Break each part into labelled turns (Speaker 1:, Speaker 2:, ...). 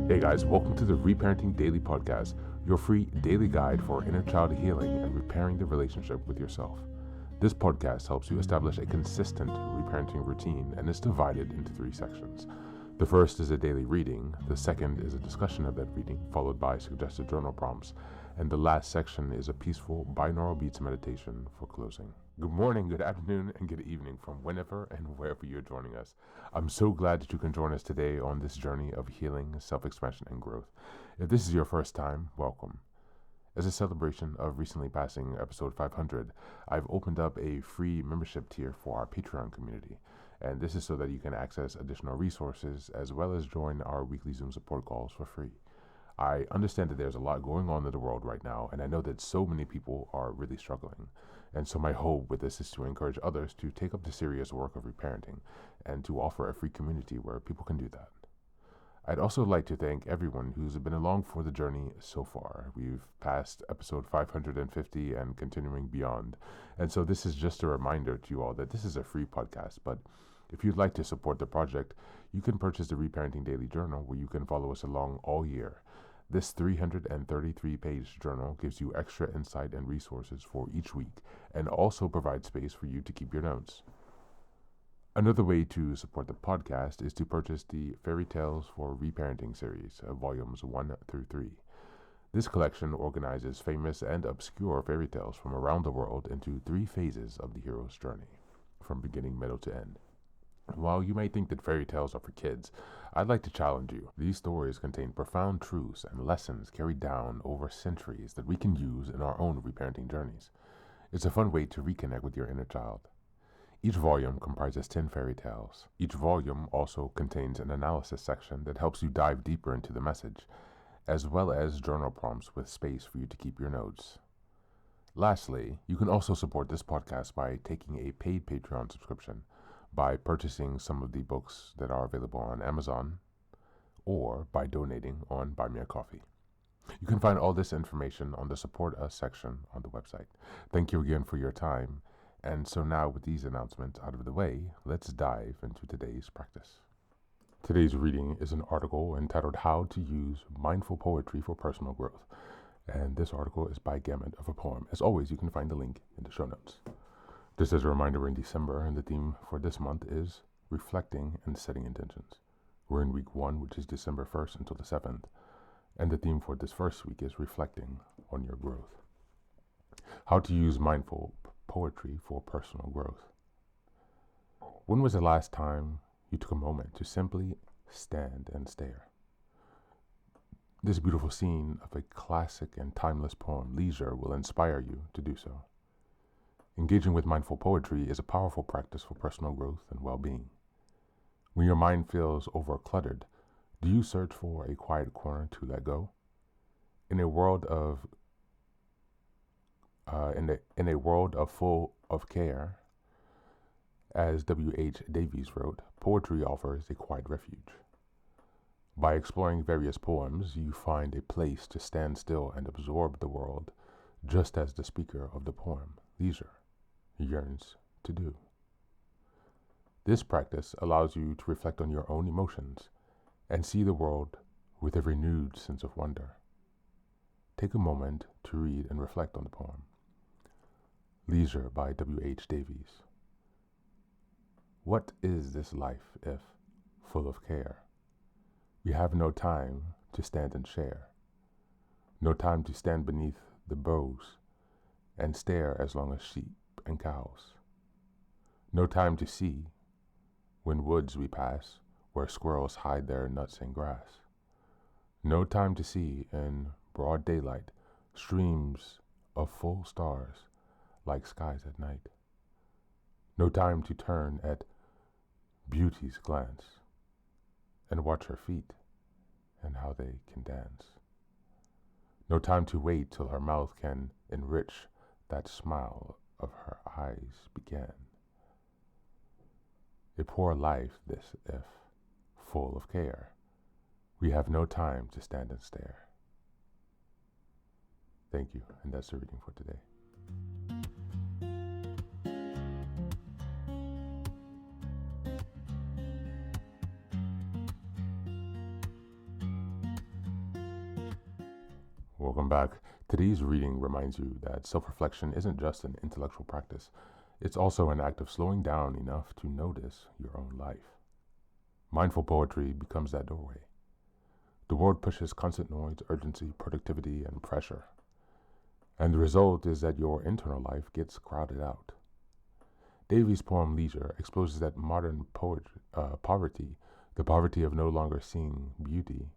Speaker 1: Hey guys, welcome to the Reparenting Daily podcast, your free daily guide for inner child healing and repairing the relationship with yourself. This podcast helps you establish a consistent reparenting routine and is divided into 3 sections. The first is a daily reading, the second is a discussion of that reading, followed by suggested journal prompts, and the last section is a peaceful binaural beats meditation for closing. Good morning, good afternoon, and good evening from whenever and wherever you're joining us. I'm so glad that you can join us today on this journey of healing, self-expansion, and growth. If this is your first time, welcome. As a celebration of recently passing episode 500, I've opened up a free membership tier for our Patreon community. And this is so that you can access additional resources as well as join our weekly Zoom support calls for free. I understand that there's a lot going on in the world right now, and I know that so many people are really struggling. And so my hope with this is to encourage others to take up the serious work of reparenting and to offer a free community where people can do that. I'd also like to thank everyone who's been along for the journey so far. We've passed episode 550 and continuing beyond. And so this is just a reminder to you all that this is a free podcast, but if you'd like to support the project, you can purchase the Reparenting Daily Journal where you can follow us along all year. This 333-page journal gives you extra insight and resources for each week and also provides space for you to keep your notes. Another way to support the podcast is to purchase the Fairy Tales for Reparenting series, volumes 1 through 3. This collection organizes famous and obscure fairy tales from around the world into 3 phases of the hero's journey, from beginning, middle to end. While you may think that fairy tales are for kids, I'd like to challenge you. These stories contain profound truths and lessons carried down over centuries that we can use in our own reparenting journeys. It's a fun way to reconnect with your inner child. Each volume comprises 10 fairy tales. Each volume also contains an analysis section that helps you dive deeper into the message, as well as journal prompts with space for you to keep your notes. Lastly, you can also support this podcast by taking a paid Patreon subscription, by purchasing some of the books that are available on Amazon, or by donating on Buy Me a Coffee. You can find all this information on the Support Us section on the website. Thank you again for your time. And so now with these announcements out of the way, let's dive into today's practice. Today's reading is an article entitled How to Use Mindful Poetry for Personal Growth. And this article is by Gamut of a Poem. As always, you can find the link in the show notes. Just as a reminder, we're in December, and the theme for this month is reflecting and setting intentions. We're in week 1, which is December 1st until the 7th. And the theme for this first week is reflecting on your growth. How to use mindful poetry for personal growth. When was the last time you took a moment to simply stand and stare? This beautiful scene of a classic and timeless poem, Leisure, will inspire you to do so. Engaging with mindful poetry is a powerful practice for personal growth and well-being. When your mind feels overcluttered, do you search for a quiet corner to let go? In a world full of care, as W.H. Davies wrote, poetry offers a quiet refuge. By exploring various poems, you find a place to stand still and absorb the world, just as the speaker of the poem, Leisure, yearns to do. This practice allows you to reflect on your own emotions and see the world with a renewed sense of wonder. Take a moment to read and reflect on the poem. Leisure by W.H. Davies. What is this life if full of care? We have no time to stand and share, no time to stand beneath the boughs and stare as long as sheep and cows, no time to see when woods we pass where squirrels hide their nuts in grass, no time to see in broad daylight streams of full stars like skies at night, no time to turn at beauty's glance and watch her feet and how they can dance, no time to wait till her mouth can enrich that smile of her eyes began. A poor life this if full of care, we have no time to stand and stare. Thank you, and that's the reading for today. Welcome back. Today's reading reminds you that self-reflection isn't just an intellectual practice. It's also an act of slowing down enough to notice your own life. Mindful poetry becomes that doorway. The world pushes constant noise, urgency, productivity, and pressure. And the result is that your internal life gets crowded out. Davies' poem Leisure exposes that modern poverty, the poverty of no longer seeing beauty.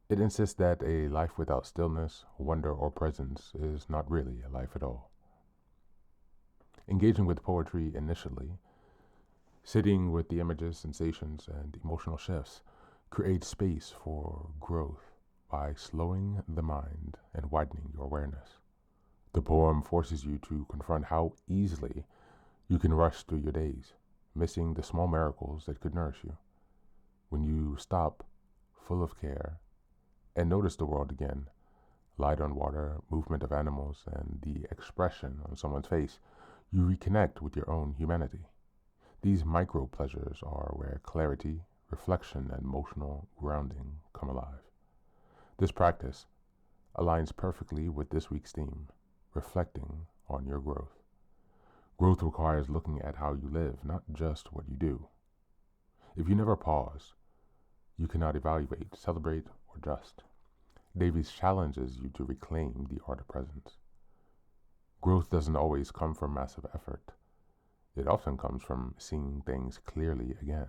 Speaker 1: It insists that a life without stillness, wonder, or presence is not really a life at all. Engaging with poetry initially, sitting with the images, sensations, and emotional shifts, creates space for growth by slowing the mind and widening your awareness. The poem forces you to confront how easily you can rush through your days, missing the small miracles that could nourish you. When you stop, full of care, and notice the world again, light on water, movement of animals, and the expression on someone's face, you reconnect with your own humanity. These micro pleasures are where clarity, reflection, and emotional grounding come alive. This practice aligns perfectly with this week's theme, reflecting on your growth. Growth requires looking at how you live, not just what you do. If you never pause, you cannot evaluate, celebrate, or adjust. Davies challenges you to reclaim the art of presence. Growth doesn't always come from massive effort. It often comes from seeing things clearly again.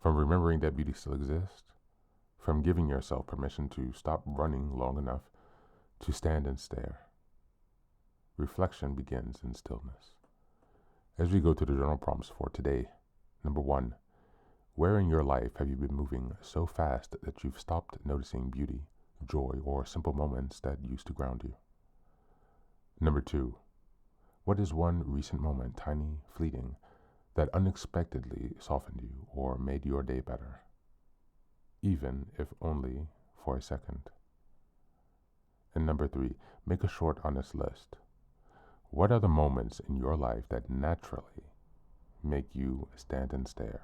Speaker 1: From remembering that beauty still exists, from giving yourself permission to stop running long enough to stand and stare. Reflection begins in stillness. As we go to the journal prompts for today, number 1, where in your life have you been moving so fast that you've stopped noticing beauty, joy, or simple moments that used to ground you? Number 2, what is one recent moment, tiny, fleeting, that unexpectedly softened you or made your day better, even if only for a second? And number 3, make a short, honest list. What are the moments in your life that naturally make you stand and stare?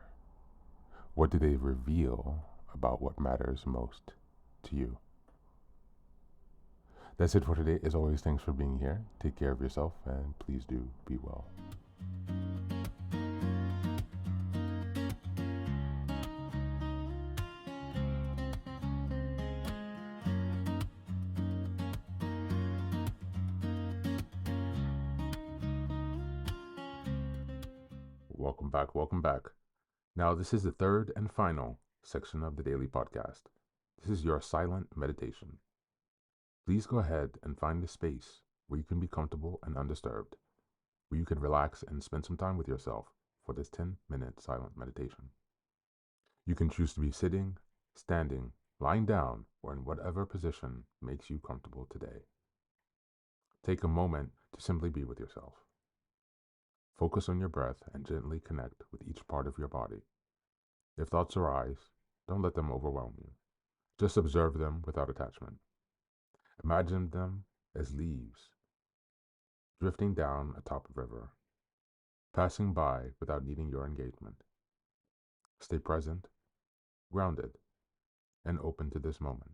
Speaker 1: What do they reveal about what matters most to you? That's it for today. As always, thanks for being here. Take care of yourself, and please do be well. Welcome back. Welcome back. Now, this is the third and final section of the daily podcast. This is your silent meditation. Please go ahead and find a space where you can be comfortable and undisturbed, where you can relax and spend some time with yourself for this 10-minute silent meditation. You can choose to be sitting, standing, lying down, or in whatever position makes you comfortable today. Take a moment to simply be with yourself. Focus on your breath and gently connect with each part of your body. If thoughts arise, don't let them overwhelm you. Just observe them without attachment. Imagine them as leaves drifting down atop a river, passing by without needing your engagement. Stay present, grounded, and open to this moment.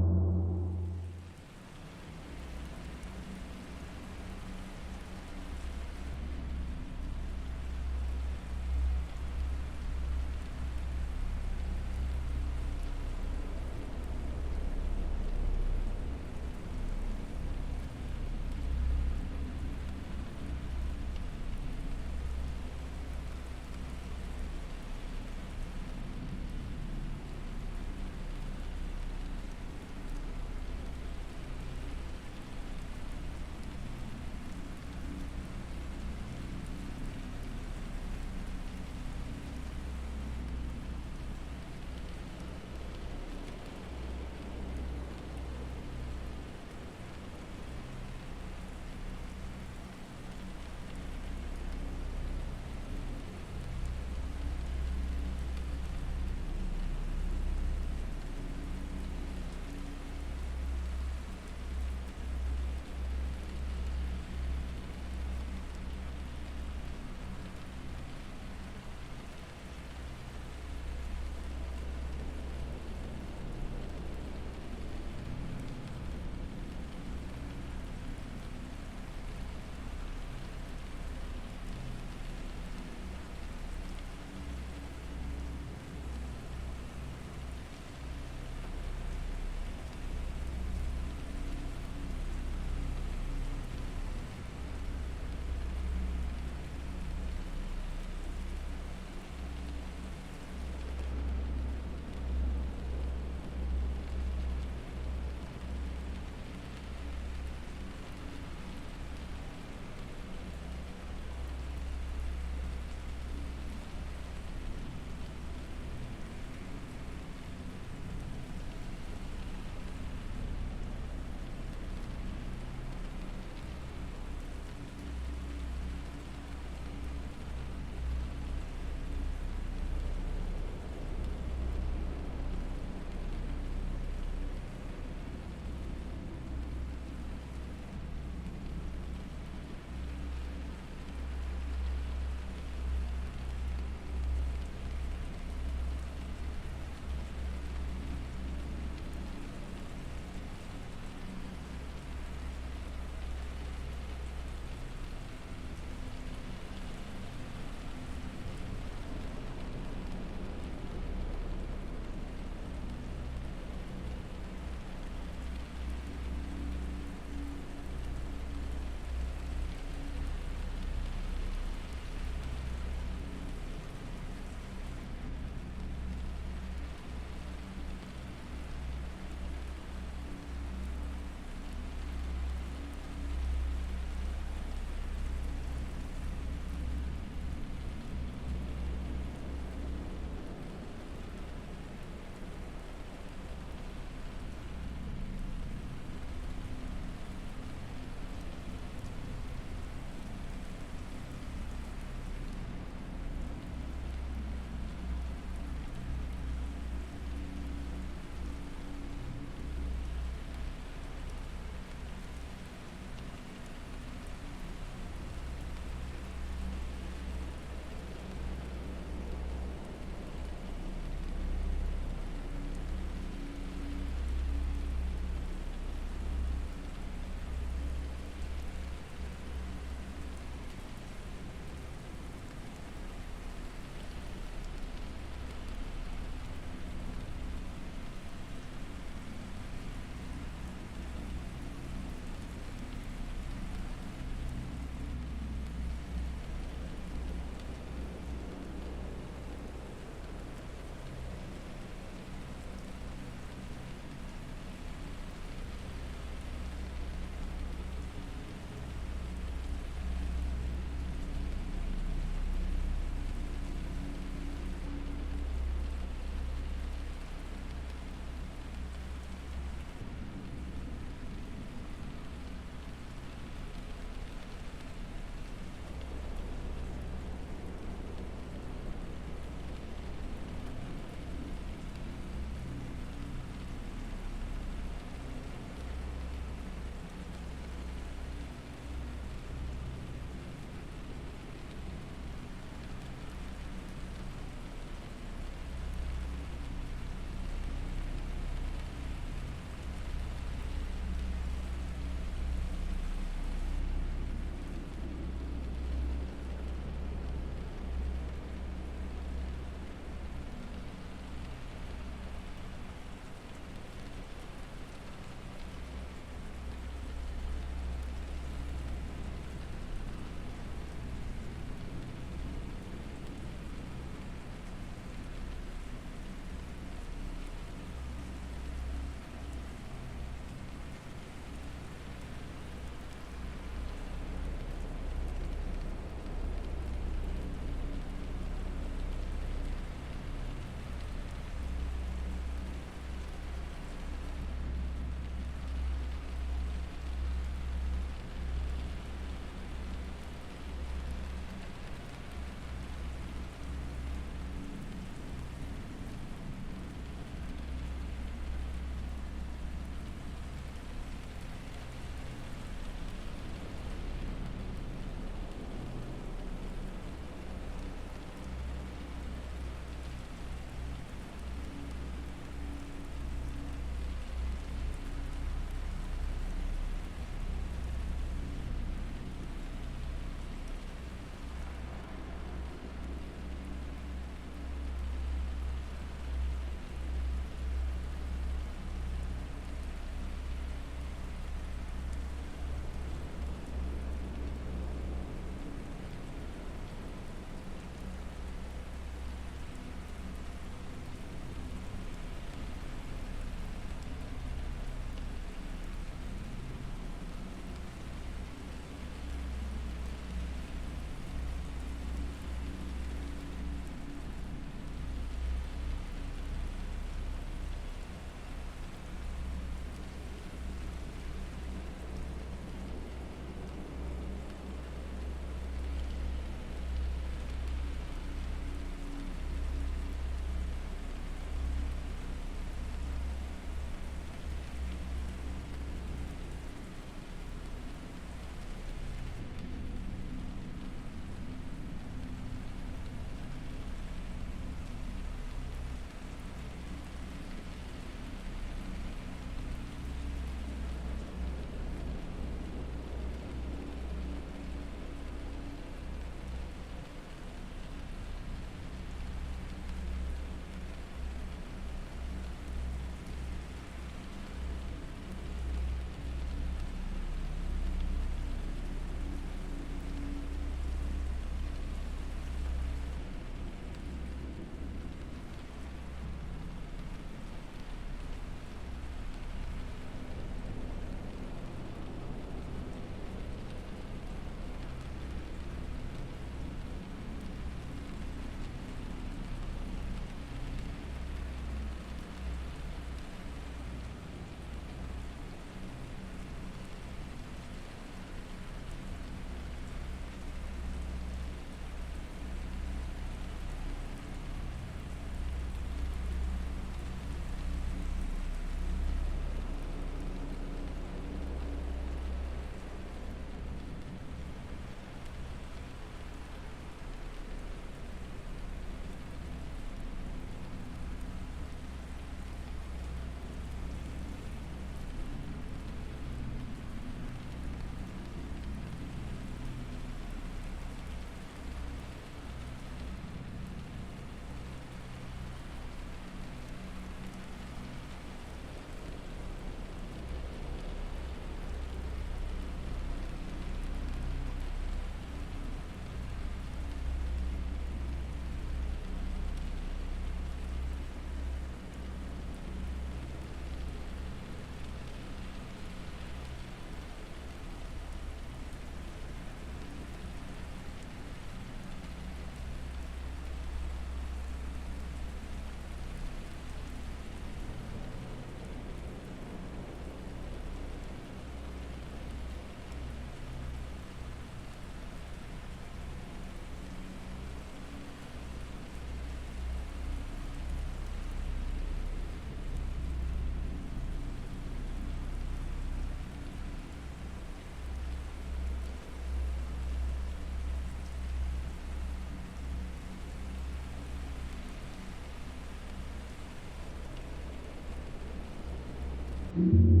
Speaker 1: life.